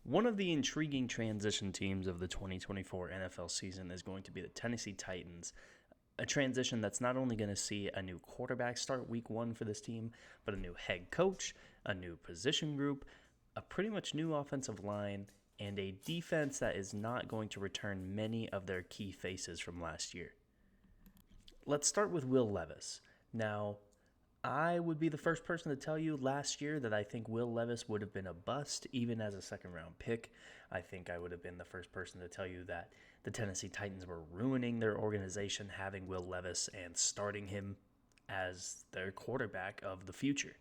One of the intriguing transition teams of the 2024 NFL season is going to be the Tennessee Titans, a transition that's not only going to see a new quarterback start week one for this team, but a new head coach, a new position group, a pretty much new offensive line, and a defense that is not going to return many of their key faces from last year. Let's start with Will Levis. Now, I would be the first person to tell you last year that I think Will Levis would have been a bust, even as a second-round pick. I think I would have been the first person to tell you that the Tennessee Titans were ruining their organization having Will Levis and starting him as their quarterback of the future.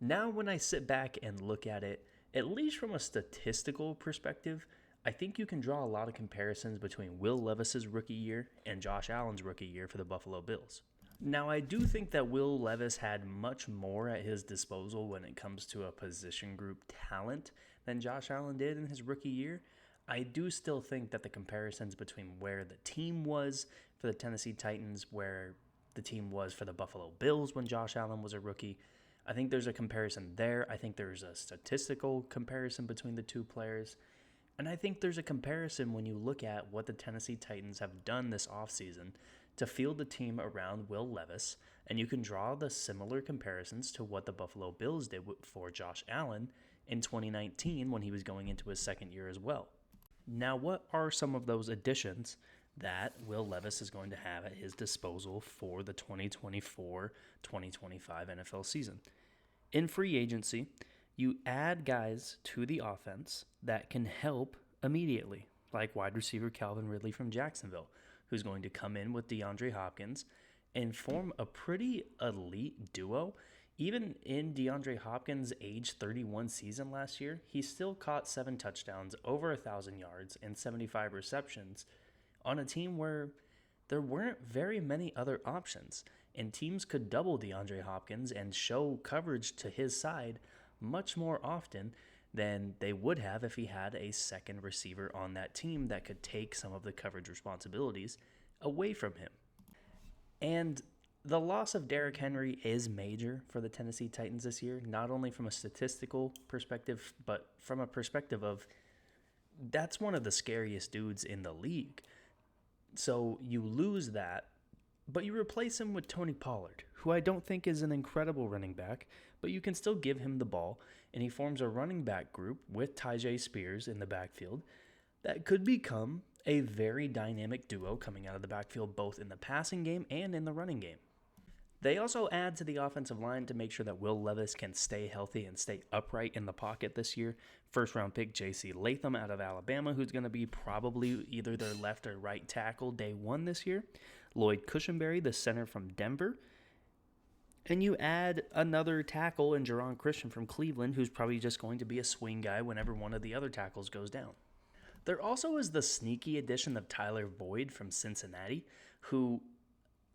Now, when I sit back and look at it, at least from a statistical perspective, I think you can draw a lot of comparisons between Will Levis's rookie year and Josh Allen's rookie year for the Buffalo Bills. Now, I do think that Will Levis had much more at his disposal when it comes to a position group talent than Josh Allen did in his rookie year. I do still think that the comparisons between where the team was for the Tennessee Titans, where the team was for the Buffalo Bills when Josh Allen was a rookie, I think there's a comparison there. I think there's a statistical comparison between the two players. And I think there's a comparison when you look at what the Tennessee Titans have done this offseason to field the team around Will Levis, and you can draw the similar comparisons to what the Buffalo Bills did for Josh Allen in 2019 when he was going into his second year as well. Now, what are some of those additions that Will Levis is going to have at his disposal for the 2024-2025 NFL season? In free agency, you add guys to the offense that can help immediately, like wide receiver Calvin Ridley from Jacksonville, who's going to come in with DeAndre Hopkins and form a pretty elite duo. Even in DeAndre Hopkins' age 31 season last year, he still caught 7 touchdowns, over 1,000 yards, and 75 receptions on a team where there weren't very many other options, and teams could double DeAndre Hopkins and show coverage to his side much more often than they would have if he had a second receiver on that team that could take some of the coverage responsibilities away from him. And the loss of Derrick Henry is major for the Tennessee Titans this year, not only from a statistical perspective, but from a perspective of that's one of the scariest dudes in the league. So you lose that, but you replace him with Tony Pollard, who I don't think is an incredible running back, but you can still give him the ball, and he forms a running back group with Tyjae Spears in the backfield that could become a very dynamic duo coming out of the backfield, both in the passing game and in the running game. They also add to the offensive line to make sure that Will Levis can stay healthy and stay upright in the pocket this year. First-round pick J.C. Latham out of Alabama, who's going to be probably either their left or right tackle day one this year. Lloyd Cushenberry, the center from Denver. And you add another tackle in Jerron Christian from Cleveland, who's probably just going to be a swing guy whenever one of the other tackles goes down. There also is the sneaky addition of Tyler Boyd from Cincinnati, who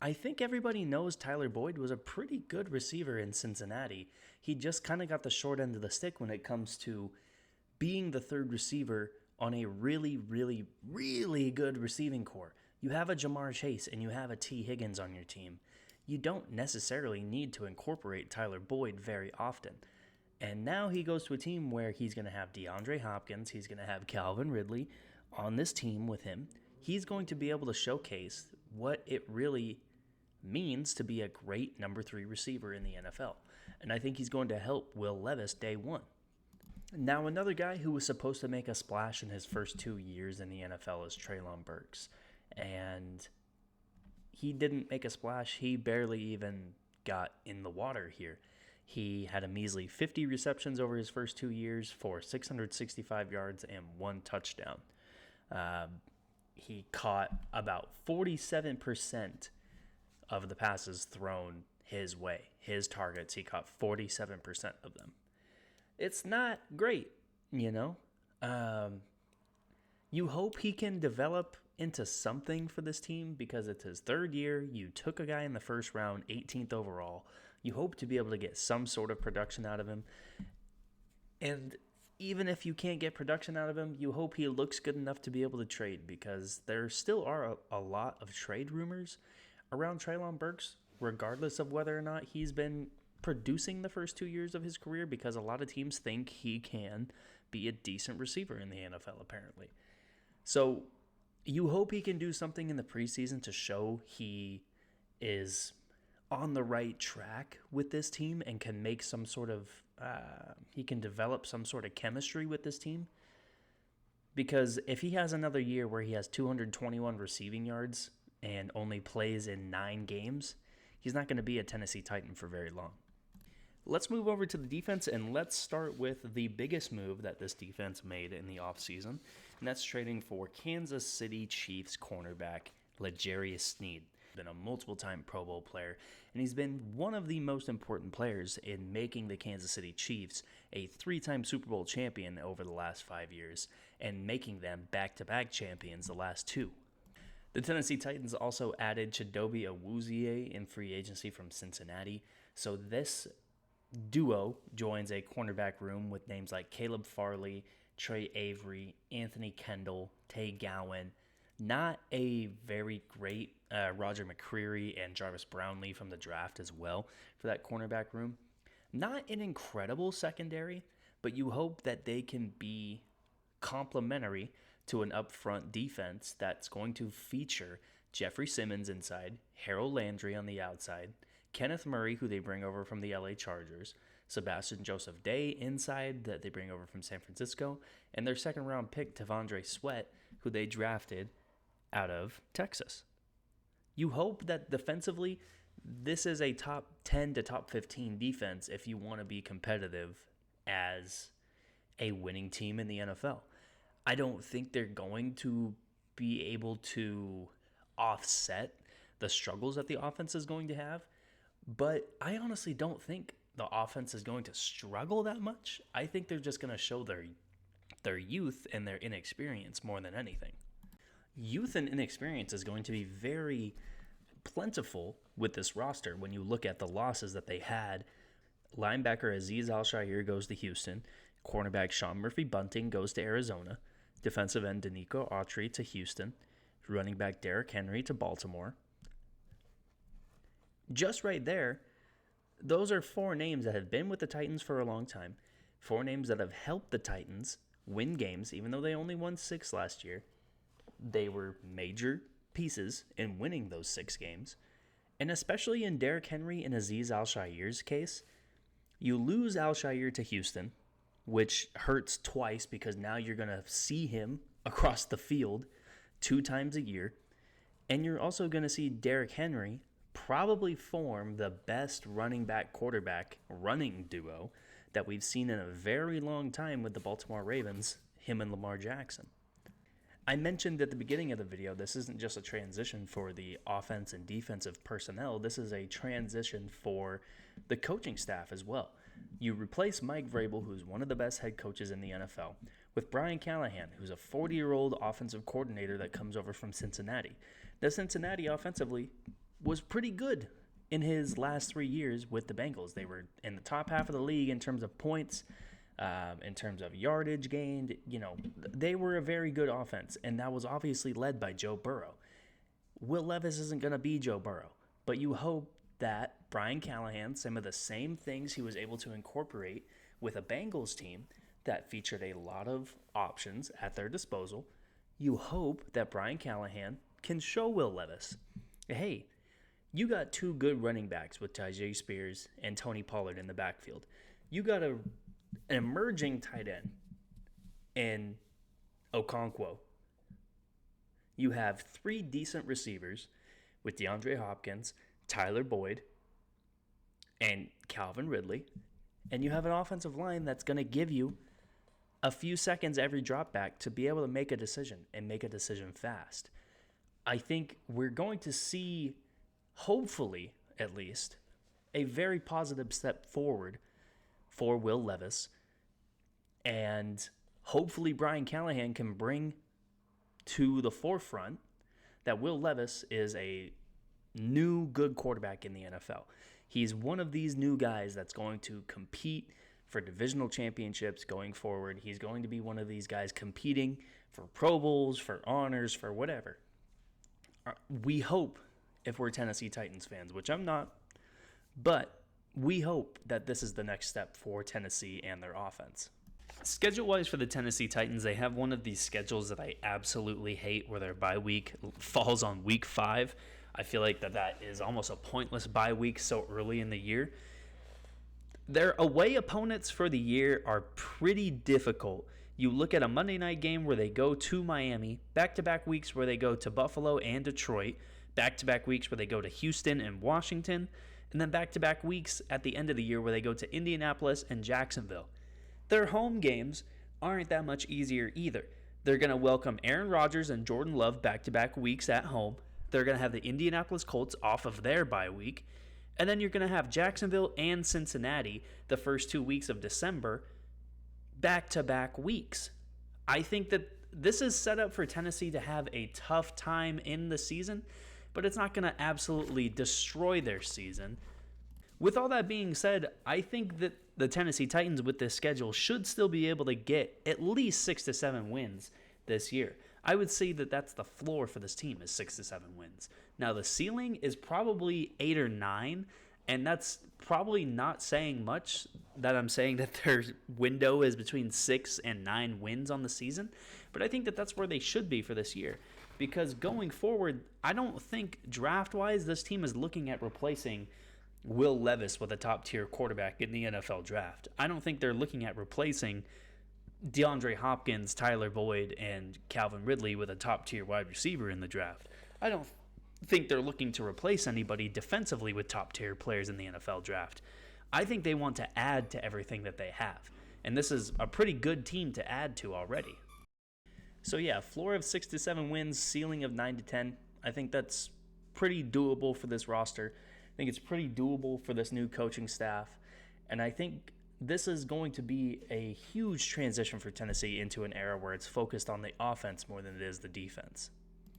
I think everybody knows Tyler Boyd was a pretty good receiver in Cincinnati. He just kind of got the short end of the stick when it comes to being the third receiver on a really, really, really good receiving core. You have a Jamar Chase and you have a T. Higgins on your team. You don't necessarily need to incorporate Tyler Boyd very often. And now he goes to a team where he's going to have DeAndre Hopkins, he's going to have Calvin Ridley on this team with him. He's going to be able to showcase what it really means to be a great number 3 receiver in the NFL. And I think he's going to help Will Levis day one. Now, another guy who was supposed to make a splash in his first 2 years in the NFL is Treylon Burks. And he didn't make a splash. He barely even got in the water here. He had a measly 50 receptions over his first 2 years for 665 yards and 1 touchdown. He caught about 47% of the passes thrown his way. His targets, he caught 47% of them. It's not great, you know. You hope he can develop into something for this team because it's his third year. You took a guy in the first round, 18th overall. You hope to be able to get some sort of production out of him. And even if you can't get production out of him, you hope he looks good enough to be able to trade, because there still are a lot of trade rumors around Treylon Burks, regardless of whether or not he's been producing the first 2 years of his career, because a lot of teams think he can be a decent receiver in the NFL, apparently. So you hope he can do something in the preseason to show he is on the right track with this team and can make some sort of, he can develop some sort of chemistry with this team. Because if he has another year where he has 221 receiving yards and only plays in 9 games, he's not going to be a Tennessee Titan for very long. Let's move over to the defense, and let's start with the biggest move that this defense made in the offseason, and that's trading for Kansas City Chiefs cornerback L'Jarius Sneed. Been a multiple-time Pro Bowl player, and he's been one of the most important players in making the Kansas City Chiefs a 3-time Super Bowl champion over the last 5 years, and making them back-to-back champions the last 2. The Tennessee Titans also added Chidobe Awuzie in free agency from Cincinnati, so this duo joins a cornerback room with names like Caleb Farley, Trey Avery, Anthony Kendall, Tay Gowan, not a very great Roger McCreary and Jarvis Brownlee from the draft as well for that cornerback room. Not an incredible secondary, but you hope that they can be complementary to an upfront defense that's going to feature Jeffrey Simmons inside, Harold Landry on the outside, Kenneth Murray, who they bring over from the LA Chargers, Sebastian Joseph Day inside that they bring over from San Francisco, and their second-round pick, T'Vondre Sweat, who they drafted out of Texas. You hope that defensively, this is a top 10 to top 15 defense if you want to be competitive as a winning team in the NFL. I don't think they're going to be able to offset the struggles that the offense is going to have, but I honestly don't think the offense is going to struggle that much. I think they're just going to show their youth and their inexperience more than anything. Youth and inexperience is going to be very plentiful with this roster when you look at the losses that they had. Linebacker Azeez Al-Shaair goes to Houston. Cornerback Sean Murphy-Bunting goes to Arizona. Defensive end Danico Autry to Houston. Running back Derrick Henry to Baltimore. Just right there, those are 4 names that have been with the Titans for a long time. 4 names that have helped the Titans win games, even though they only won 6 last year. They were major pieces in winning those 6 games. And especially in Derrick Henry and Azeez Al-Shaair's case, you lose Al-Shaair to Houston, which hurts twice because now you're going to see him across the field 2 times a year. And you're also going to see Derrick Henry probably form the best running back quarterback running duo that we've seen in a very long time with the Baltimore Ravens, him and Lamar Jackson. I mentioned at the beginning of the video, this isn't just a transition for the offense and defensive personnel. This is a transition for the coaching staff as well. You replace Mike Vrabel, who's one of the best head coaches in the NFL, with Brian Callahan, who's a 40-year-old offensive coordinator that comes over from Cincinnati. The Cincinnati offensively was pretty good in his last 3 years with the Bengals. They were in the top half of the league in terms of points, in terms of yardage gained. You know, they were a very good offense, and that was obviously led by Joe Burrow. Will Levis isn't going to be Joe Burrow, but you hope that Brian Callahan, some of the same things he was able to incorporate with a Bengals team that featured a lot of options at their disposal, you hope that Brian Callahan can show Will Levis, hey, you got 2 good running backs with Tyjae Spears and Tony Pollard in the backfield. You got an emerging tight end in Okonkwo. You have 3 decent receivers with DeAndre Hopkins, Tyler Boyd, and Calvin Ridley. And you have an offensive line that's going to give you a few seconds every drop back to be able to make a decision and make a decision fast. I think we're going to see, hopefully at least, a very positive step forward for Will Levis. And hopefully Brian Callahan can bring to the forefront that Will Levis is a new good quarterback in the NFL. He's one of these new guys that's going to compete for divisional championships going forward. He's going to be one of these guys competing for Pro Bowls, for honors, for whatever. We hope, if we're Tennessee Titans fans, which I'm not, but we hope that this is the next step for Tennessee and their offense. Schedule-wise for the Tennessee Titans, they have one of these schedules that I absolutely hate where their bye week falls on week 5. I feel like that is almost a pointless bye week so early in the year. Their away opponents for the year are pretty difficult. You look at a Monday night game where they go to Miami, back-to-back weeks where they go to Buffalo and Detroit, back-to-back weeks where they go to Houston and Washington, and then back-to-back weeks at the end of the year where they go to Indianapolis and Jacksonville. Their home games aren't that much easier either. They're going to welcome Aaron Rodgers and Jordan Love back-to-back weeks at home. They're going to have the Indianapolis Colts off of their bye week. And then you're going to have Jacksonville and Cincinnati the first 2 weeks of December, back-to-back weeks. I think that this is set up for Tennessee to have a tough time in the season, but it's not going to absolutely destroy their season. With all that being said, I think that the Tennessee Titans with this schedule should still be able to get at least 6 to 7 wins this year. I would say that that's the floor for this team is 6 to 7 wins. Now the ceiling is probably 8 or 9, and that's probably not saying much that I'm saying that their window is between 6 and 9 wins on the season, but I think that that's where they should be for this year. Because going forward, I don't think draft-wise this team is looking at replacing Will Levis with a top-tier quarterback in the NFL draft. I don't think they're looking at replacing DeAndre Hopkins, Tyler Boyd, and Calvin Ridley with a top-tier wide receiver in the draft. I don't think they're looking to replace anybody defensively with top-tier players in the NFL draft. I think they want to add to everything that they have, and this is a pretty good team to add to already. So yeah, floor of 6 to 7 wins, ceiling of 9 to 10. I think that's pretty doable for this roster. I think it's pretty doable for this new coaching staff, and I think this is going to be a huge transition for Tennessee into an era where it's focused on the offense more than it is the defense.